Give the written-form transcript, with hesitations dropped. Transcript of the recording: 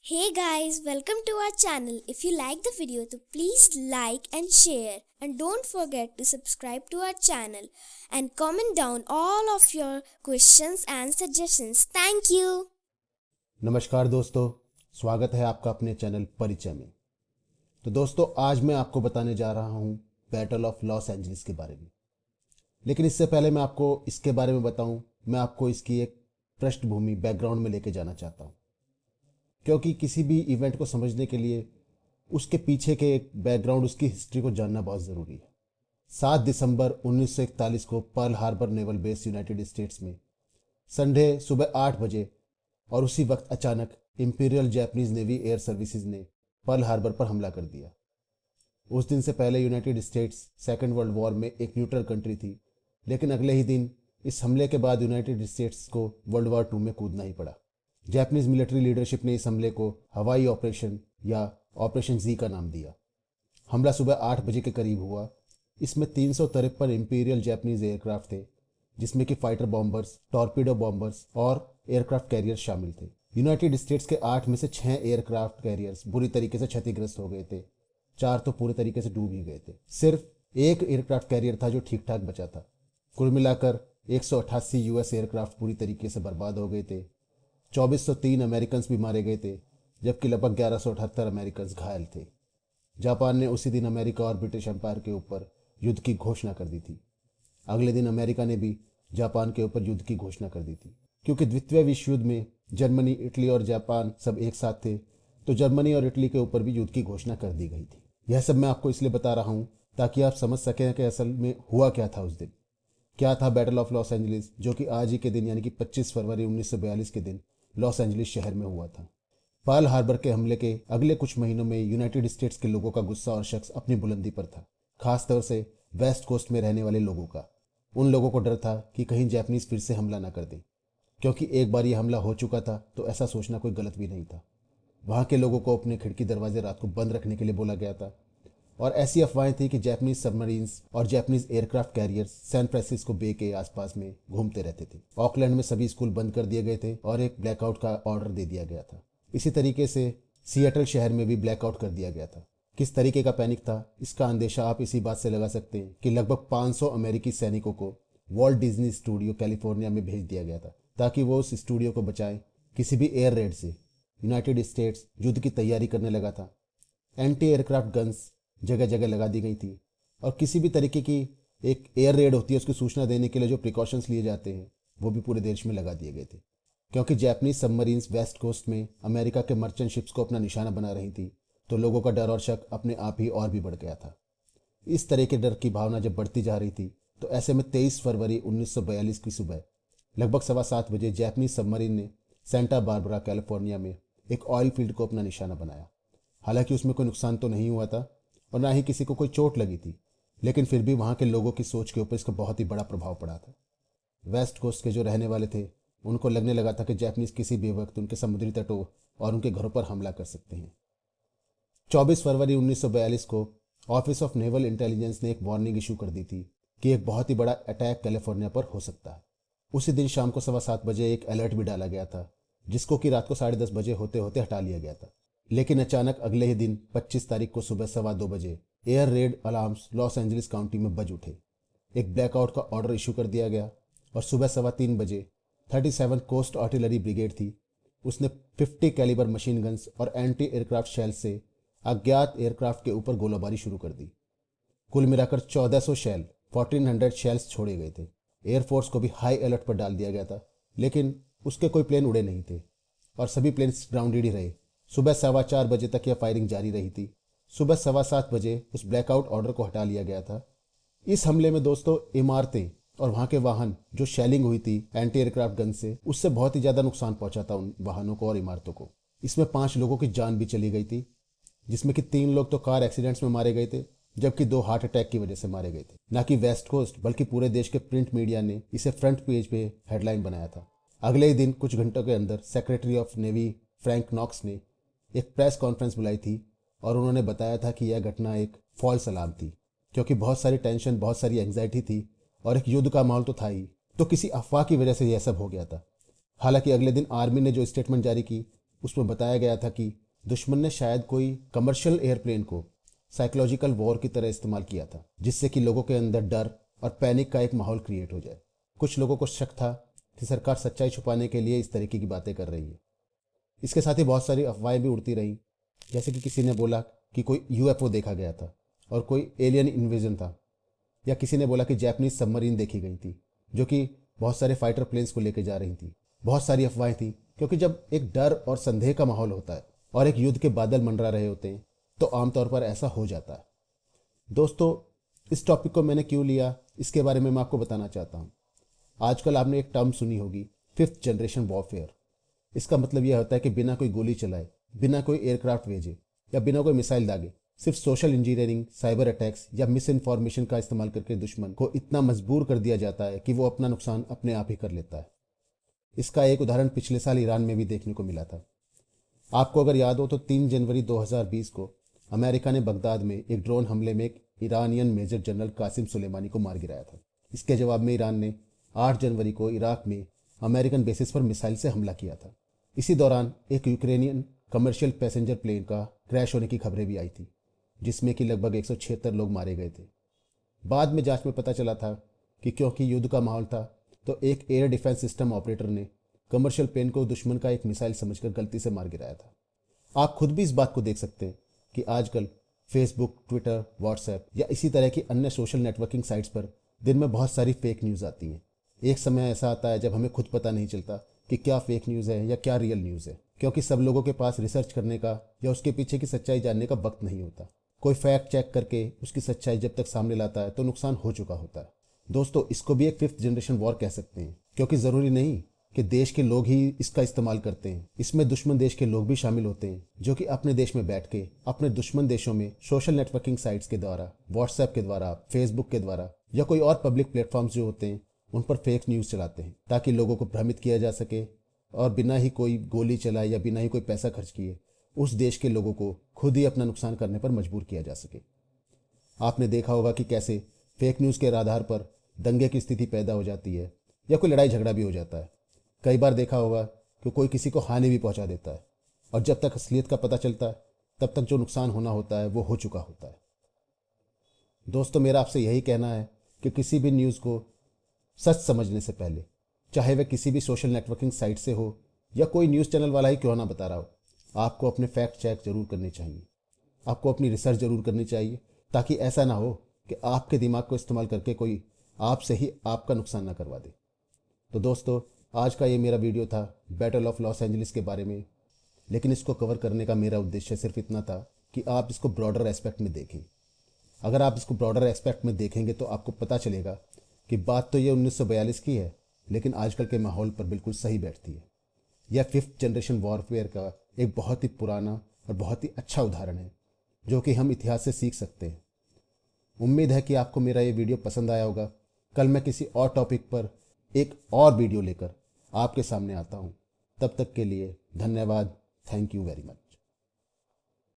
Hey guys, welcome to our channel. If you like the video, तो please like and share, and don't forget to subscribe to our channel and comment down all of your questions and suggestions. Thank you. नमस्कार दोस्तों, स्वागत है आपका अपने channel परिचय में। तो दोस्तों, आज मैं आपको बताने जा रहा हूँ बैटल ऑफ लॉस एंजलिस के बारे में। लेकिन इससे पहले मैं आपको इसके बारे में बताऊँ, मैं आपको इसकी एक पृष्ठभूमि बैकग्राउंड में लेके जाना चाहता हूँ, क्योंकि किसी भी इवेंट को समझने के लिए उसके पीछे के एक बैकग्राउंड, उसकी हिस्ट्री को जानना बहुत ज़रूरी है। 7 दिसंबर 1941 को Pearl Harbor naval base United states में संडे सुबह 8 बजे और उसी वक्त अचानक imperial Japanese navy air services ने पर्ल हार्बर पर हमला कर दिया। उस दिन से पहले United states second world war में एक न्यूट्रल कंट्री थी, लेकिन अगले ही दिन इस हमले के बाद यूनाइटेड स्टेट्स को वर्ल्ड वॉर 2 में कूदना ही पड़ा। जापानीज मिलिट्री लीडरशिप ने इस हमले को हवाई ऑपरेशन या ऑपरेशन जी का नाम दिया। हमला सुबह 8 बजे के करीब हुआ। इसमें 353 इंपीरियल जापानीज एयरक्राफ्ट थे, जिसमें कि फाइटर बॉम्बर्स, टॉर्पीडो बॉम्बर्स और एयरक्राफ्ट कैरियर्स शामिल थे। यूनाइटेड स्टेट्स के 8 में से 6 एयरक्राफ्ट कैरियर्स बुरी तरीके से क्षतिग्रस्त हो गए थे, 4 तो पूरे तरीके से डूब ही गए थे। सिर्फ एक एयरक्राफ्ट कैरियर था जो ठीक ठाक बचा था। कुल मिलाकर 188 यूएस एयरक्राफ्ट पूरी तरीके से बर्बाद हो गए थे। 2403 अमेरिकन भी मारे गए थे, जबकि लगभग 1178 अमेरिकन घायल थे। जापान ने उसी दिन अमेरिका और ब्रिटिश एम्पायर के ऊपर युद्ध की घोषणा कर दी थी। अगले दिन अमेरिका ने भी जापान के ऊपर युद्ध की घोषणा कर दी थी। क्योंकि द्वितीय विश्व युद्ध में जर्मनी, इटली और जापान सब एक साथ थे, तो जर्मनी और इटली के ऊपर भी युद्ध की घोषणा कर दी गई थी। यह सब मैं आपको इसलिए बता रहा हूँ ताकि आप समझ सकें कि असल में हुआ क्या था उस दिन। क्या था बैटल ऑफ लॉस एंजलिस, जो कि आज ही के दिन यानी कि 25 फरवरी 1942 के दिन लॉस एंजलिस शहर में हुआ था। पर्ल हार्बर के हमले के अगले कुछ महीनों में यूनाइटेड स्टेट्स के लोगों का गुस्सा और शख्स अपनी बुलंदी पर था, खासतौर से वेस्ट कोस्ट में रहने वाले लोगों का। उन लोगों को डर था कि कहीं जापानीज फिर से हमला ना कर दें, क्योंकि एक बार यह हमला हो चुका था, तो ऐसा सोचना कोई गलत भी नहीं था। वहाँ के लोगों को अपने खिड़की दरवाजे रात को बंद रखने के लिए बोला गया था, और ऐसी अफवाहें थी कि जापानीज सबमरीन्स और Japanese aircraft carriers San Francisco bay के आसपास में घूमते रहते थे। ऑकलैंड में सभी स्कूल बंद कर दिए गए थे और एक ब्लैकआउट का ऑर्डर दे दिया गया था। इसी तरीके से सिएटल शहर में भी ब्लैकआउट कर दिया गया था। किस तरीके का पैनिक था, इसका अंदेशा आप इसी बात से लगा सकते हैं कि लगभग 500 अमेरिकी सैनिकों को वॉल्ट डिज्नी स्टूडियो कैलिफोर्निया में भेज दिया गया था, ताकि वो उस स्टूडियो को बचाएं किसी भी एयर रेड से। यूनाइटेड स्टेट्स युद्ध की तैयारी करने लगा था। एंटी एयरक्राफ्ट गन्स जगह जगह लगा दी गई थी, और किसी भी तरीके की एक एयर रेड होती है उसकी सूचना देने के लिए जो प्रिकॉशंस लिए जाते हैं, वो भी पूरे देश में लगा दिए गए थे। क्योंकि जापानीज सबमरीन्स वेस्ट कोस्ट में अमेरिका के मर्चेंट शिप्स को अपना निशाना बना रही थी, तो लोगों का डर और शक अपने आप ही और भी बढ़ गया था। इस तरह के डर की भावना जब बढ़ती जा रही थी, तो ऐसे में 23 फरवरी 1942 की सुबह लगभग 7:15 बजे जापानीज सबमरीन ने सेंटा बारबरा कैलिफोर्निया में एक ऑयल फील्ड को अपना निशाना बनाया। हालांकि उसमें कोई नुकसान तो नहीं हुआ था और ना ही किसी को कोई चोट लगी थी, लेकिन फिर भी वहाँ के लोगों की सोच के ऊपर इसका बहुत ही बड़ा प्रभाव पड़ा था। वेस्ट कोस्ट के जो रहने वाले थे, उनको लगने लगा था कि जापानीज किसी भी वक्त उनके समुद्री तटों और उनके घरों पर हमला कर सकते हैं। 24 फरवरी 1942 को ऑफिस ऑफ नेवल इंटेलिजेंस ने एक वार्निंग इशू कर दी थी कि एक बहुत ही बड़ा अटैक कैलिफोर्निया पर हो सकता है। उसी दिन शाम को 7:15 बजे एक अलर्ट भी डाला गया था, जिसको कि रात को 10:30 बजे होते होते हटा लिया गया था। लेकिन अचानक अगले ही दिन 25 तारीख को सुबह 2:15 बजे air red alarms Los Angeles county में बज उठे। एक ब्लैकआउट का ऑर्डर इशू कर दिया गया, और सुबह 3:15 बजे 37 कोस्ट आर्टिलरी ब्रिगेड थी, उसने 50 कैलिबर मशीन गन्स और एंटी एयरक्राफ्ट शेल से अज्ञात एयरक्राफ्ट के ऊपर गोलाबारी शुरू कर दी। कुल मिलाकर 1400 शेल 1400 शेल्स छोड़े गए थे। एयरफोर्स को भी हाई अलर्ट पर डाल दिया गया था, लेकिन उसके कोई प्लेन उड़े नहीं थे और सभी प्लेन्स ग्राउंडेड ही रहे। सुबह 4:15 बजे तक यह फायरिंग जारी रही थी। सुबह 7:15 बजे उस ब्लैकआउट ऑर्डर को हटा लिया गया था। इस हमले में दोस्तों इमारतें और वहाँ के वाहन जो शेलिंग हुई थी एंटी एयरक्राफ्ट गन से, उससे बहुत ही ज़्यादा नुकसान पहुंचा था उन वाहनों को और इमारतों को। इसमें 5 लोगों की जान भी चली गई थी, जिसमें कि 3 लोग तो कार एक्सीडेंट्स में मारे गए थे, जबकि 2 हार्ट अटैक की वजह से मारे गए थे। ना कि वेस्ट कोस्ट बल्कि पूरे देश के प्रिंट मीडिया ने इसे फ्रंट पेज पे हेडलाइन बनाया था। अगले ही दिन कुछ घंटों के अंदर secretary of navy Frank Knox ने एक प्रेस कॉन्फ्रेंस बुलाई थी, और उन्होंने बताया था कि यह घटना एक फॉल्स अलार्म थी, क्योंकि बहुत सारी टेंशन, बहुत सारी एंग्जाइटी थी और एक युद्ध का माहौल तो था ही, तो किसी अफवाह की वजह से यह सब हो गया था। हालांकि अगले दिन आर्मी ने जो स्टेटमेंट जारी की, उसमें बताया गया था कि दुश्मन ने शायद कोई कमर्शियल एयरप्लेन को साइकोलॉजिकल वॉर की तरह इस्तेमाल किया था, जिससे कि लोगों के अंदर डर और पैनिक का एक माहौल क्रिएट हो जाए। कुछ लोगों को शक था कि सरकार सच्चाई छुपाने के लिए इस तरीके की बातें कर रही है। इसके साथ ही बहुत सारी अफवाहें भी उड़ती रहीं, जैसे कि किसी ने बोला कि कोई यूएफओ देखा गया था और कोई एलियन इन्वेजन था, या किसी ने बोला कि जैपनीज सबमरीन देखी गई थी जो कि बहुत सारे फाइटर प्लेन्स को लेकर जा रही थी। बहुत सारी अफवाहें थी, क्योंकि जब एक डर और संदेह का माहौल होता है और एक युद्ध के बादल मंडरा रहे होते हैं तो आमतौर पर ऐसा हो जाता है। दोस्तों, इस टॉपिक को मैंने क्यों लिया, इसके बारे में मैं आपको बताना चाहता हूँ। आजकल आपने एक टर्म सुनी होगी, 5th जनरेशन वॉरफेयर। इसका मतलब यह होता है कि बिना कोई गोली चलाए, बिना कोई एयरक्राफ्ट भेजे या बिना कोई मिसाइल दागे, सिर्फ सोशल इंजीनियरिंग, साइबर अटैक्स या मिस इन्फॉर्मेशन का इस्तेमाल करके दुश्मन को इतना मजबूर कर दिया जाता है कि वो अपना नुकसान अपने आप ही कर लेता है। इसका एक उदाहरण पिछले साल ईरान में भी देखने को मिला था। आपको अगर याद हो तो 3 जनवरी 2020 को अमेरिका ने बगदाद में एक ड्रोन हमले में एक Iranian major general Qasem Soleimani को मार गिराया था। इसके जवाब में ईरान ने 8 जनवरी को इराक में अमेरिकन बेसिस पर मिसाइल से हमला किया था। इसी दौरान एक यूक्रेनियन कमर्शियल पैसेंजर प्लेन का क्रैश होने की खबरें भी आई थी, जिसमें कि लगभग 176 लोग मारे गए थे। बाद में जांच में पता चला था कि क्योंकि युद्ध का माहौल था तो एक एयर डिफेंस सिस्टम ऑपरेटर ने कमर्शियल प्लेन को दुश्मन का एक मिसाइल समझकर गलती से मार गिराया था। आप खुद भी इस बात को देख सकते हैं कि आजकल फेसबुक, ट्विटर, व्हाट्सएप या इसी तरह की अन्य सोशल नेटवर्किंग साइट्स पर दिन में बहुत सारी फेक न्यूज़ आती हैं। एक समय ऐसा आता है जब हमें खुद पता नहीं चलता कि क्या फेक न्यूज़ है या क्या रियल न्यूज़ है, क्योंकि सब लोगों के पास रिसर्च करने का या उसके पीछे की सच्चाई जानने का वक्त नहीं होता। कोई फैक्ट चेक करके उसकी सच्चाई जब तक सामने लाता है तो नुकसान हो चुका होता है। दोस्तों, इसको भी एक 5th जनरेशन वॉर कह सकते हैं, क्योंकि ज़रूरी नहीं कि देश के लोग ही इसका इस्तेमाल करते हैं। इसमें दुश्मन देश के लोग भी शामिल होते हैं, जो कि अपने देश में बैठ के अपने दुश्मन देशों में सोशल नेटवर्किंग साइट्स के द्वारा, व्हाट्सएप के द्वारा, फेसबुक के द्वारा या कोई और पब्लिक प्लेटफॉर्म्स जो होते हैं उन पर फेक न्यूज़ चलाते हैं, ताकि लोगों को भ्रमित किया जा सके और बिना ही कोई गोली चलाए या बिना ही कोई पैसा खर्च किए उस देश के लोगों को खुद ही अपना नुकसान करने पर मजबूर किया जा सके। आपने देखा होगा कि कैसे फेक न्यूज़ के आधार पर दंगे की स्थिति पैदा हो जाती है या कोई लड़ाई झगड़ा भी हो जाता है। कई बार देखा होगा कि कोई किसी को हानि भी पहुंचा देता है और जब तक असलियत का पता चलता है तब तक जो नुकसान होना होता है वो हो चुका होता है। दोस्तों, मेरा आपसे यही कहना है कि किसी भी न्यूज़ को सच समझने से पहले, चाहे वह किसी भी सोशल नेटवर्किंग साइट से हो या कोई न्यूज़ चैनल वाला ही क्यों ना बता रहा हो, आपको अपने फैक्ट चेक जरूर करने चाहिए। आपको अपनी रिसर्च जरूर करनी चाहिए, ताकि ऐसा ना हो कि आपके दिमाग को इस्तेमाल करके कोई आपसे ही आपका नुकसान ना करवा दे। तो दोस्तों, आज का ये मेरा वीडियो था बैटल ऑफ लॉस एंजलिस के बारे में, लेकिन इसको कवर करने का मेरा उद्देश्य सिर्फ इतना था कि आप इसको ब्रॉडर एस्पेक्ट में देखें। अगर आप इसको ब्रॉडर एस्पेक्ट में देखेंगे तो आपको पता चलेगा कि बात तो ये 1942 की है, लेकिन आजकल के माहौल पर बिल्कुल सही बैठती है। यह 5th जनरेशन वॉरफेयर का एक बहुत ही पुराना और बहुत ही अच्छा उदाहरण है, जो कि हम इतिहास से सीख सकते हैं। उम्मीद है कि आपको मेरा ये वीडियो पसंद आया होगा। कल मैं किसी और टॉपिक पर एक और वीडियो लेकर आपके सामने आता हूँ। तब तक के लिए धन्यवाद। Thank you very much.